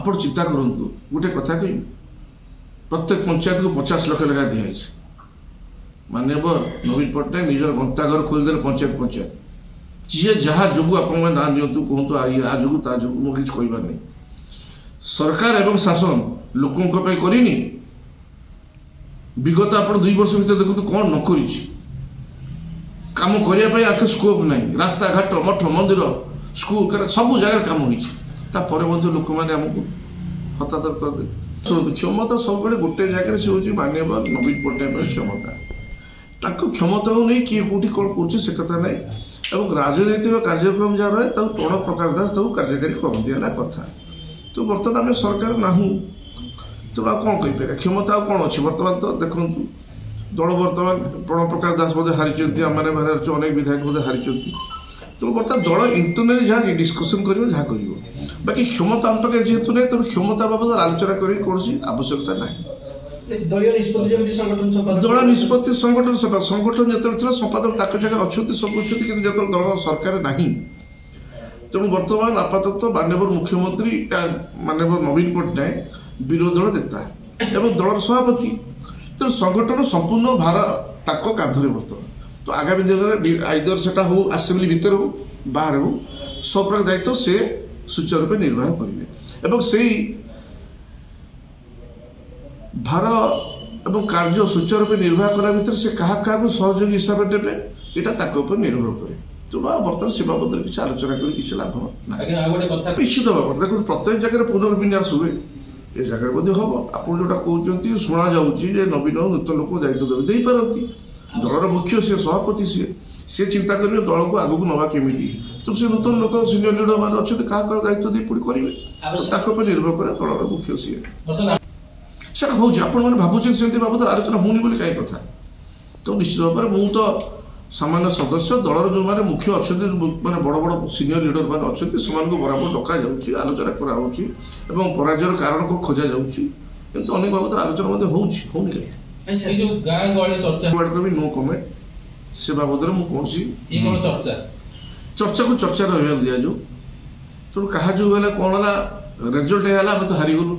ଆପଣ ଚିନ୍ତା କରନ୍ତୁ गोटे कथा कही प्रत्येक पंचायत को 50 लाख लगा दिखाई माननीय नवीन पट्टनायक निजर गंताघर खोलीदे पंचायत पंचायत जी जहाँ जो आपण ना दिंतु कहतु आ जो ता जो मुझे किसी कहबार नहीं सरकार एवं शासन लोकों करनी विगत आप 2 वर्ष भर देखते कौन न कर कम करने आखे स्कोप ना रास्ता घाट मठ मंदिर स्कूल सब जगह कम होपर लोक मैंने आमको हतादर करदे क्षमता सब गोटे जगह से हूँ माननीय नवीन पट्टनायक क्षमता क्षमता को नहीं किए कौटी कौन कर कथा ना और राजनैतिक कार्यक्रम जहाँ रहे प्रणब प्रकाश दास कार्यकारी करती है कथा तो बर्तमान आम सरकार ना तो कौन कहीपर क्षमता कौन अच्छी बर्तमान तो देखो दल बर्तमान प्रणब प्रकाश दास बोधे हारी आम मैंने अनेक विधायक बोधे हारी तो बर्तमान दल इंटरनाली जहाँ डिस्कसन कर जहाँ कर बाकी क्षमता आम पाखे जेहेतु नहीं तेज क्षमता बाबद आलोचना कर कौन आवश्यकता ना दल निष्पत्ति संगठन सभा संगठन जो संपादक ताक जगह अच्छा सब अच्छे कि जो दल सरकार ना तेणु बर्तमान आपातत माननीय मुख्यमंत्री माननीय नवीन पट्टनायक विरोधी दल नेता एवं दल सभापति तेणु संगठन संपूर्ण भार ताक कांधरे बर्तमान तो आगामी दिन में आइदर से हो आसेम्बली भितर हो बाहर हो सब प्रकार दायित्व से सुचारू रूप निर्वाह करेंगे से भार एवं कार्य सुचारू रूप निर्वाह कला भर से क्या सहयोगी हिसाब से देवे यहाँ निर्भर करे तेणु बर्तमान से बाबद किसी आलोचना कर किसी लाभ निश्चित भाव देखो प्रत्येक जगह पुनर्विन्यास हुए ये जगह बोधे हम आप जोटा कहते शुणा जा नवीन नूतन लोक दायित्व देवे पारती दलर मुख्य सी सभापति सी चिंता करेंगे दल को आगक नवा केमी तो सी नूतन नूतन सिनियर लीडर मैंने अच्छे क्या दायित्व दे पुणी करेंगे निर्भर करे दलर मुख्य सी सर हूँ आपने भावुँ से बाबद आलोचना होनी कहीं कथा तो निश्चित भाव में मुझे तो सामान्य सदस्य दलर जो मैंने मुख्य अच्छा मैंने बड़ बड़ सिनियर लीडर मैंने अच्छे से बराबर डका जा आलोचना कर पराजयर कारण को खोजा जा अनेक बाबद आलोचना होनी कहीं नो कमेंट से बाबद कौन चर्चा को चर्चा रहा दि जाऊ तेणु क्या जो कौन है रेजल्ट है आम तो हारीगलु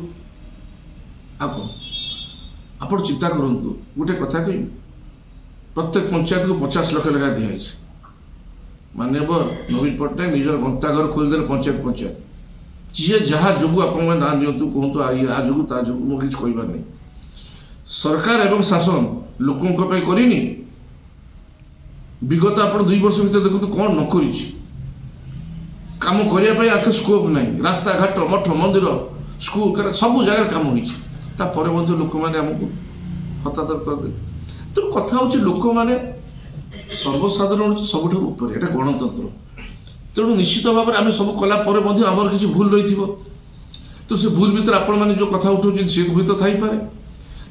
आप चिंता करूँ गोटे कथा कही प्रत्येक पंचायत को 50 लाख लगा दिखाई माननीय नवीन पट्टनायक निजर गंताघर खोलीदे पंचायत पंचायत जी जहाँ जो आपण ना दिंतु कहतु आ जो ता जो मुझे किसी कहबार नहीं सरकार एवं शासन लोकों करनी विगत आप 2 वर्ष भर देखते कौन न कर कम करने आखे स्कोप ना रास्ता घाट मठ मंदिर स्कूल सब जगह कम होपर लोक मैंने आमको हतादर करदे तेणु कथा हूँ लोक मैंने सर्वसाधारण सब गणतंत्र तेणु निश्चित भाव में आम सब कलापर आमर किसी भूल रही तो से भूल भर आपण मैंने जो कथा उठाऊँ सी हुए तो थी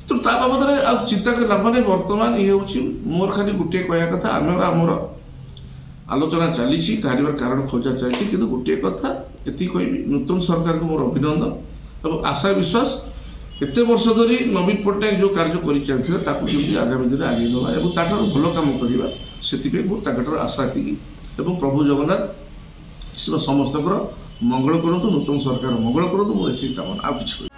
तो बाबद में चिंता कर लाभ नहीं बर्तमान ये हूँ मोर खाली गोटे कहया कथा आमर आलोचना चली कारण खोजा चलती कि गोटे कथा ये कह नूतन सरकार को मोर अभिनंदन और आशा विश्वास एत वर्ष धरी नवीन पट्टनायक जो कार्य कर चलते आगामी दिन आगे ना और भल कम करवा से बहुत आशा थी प्रभु जगन्नाथ समस्त मंगल करूँ नूतन सरकार मंगल करूँ मुझे कामना आ कि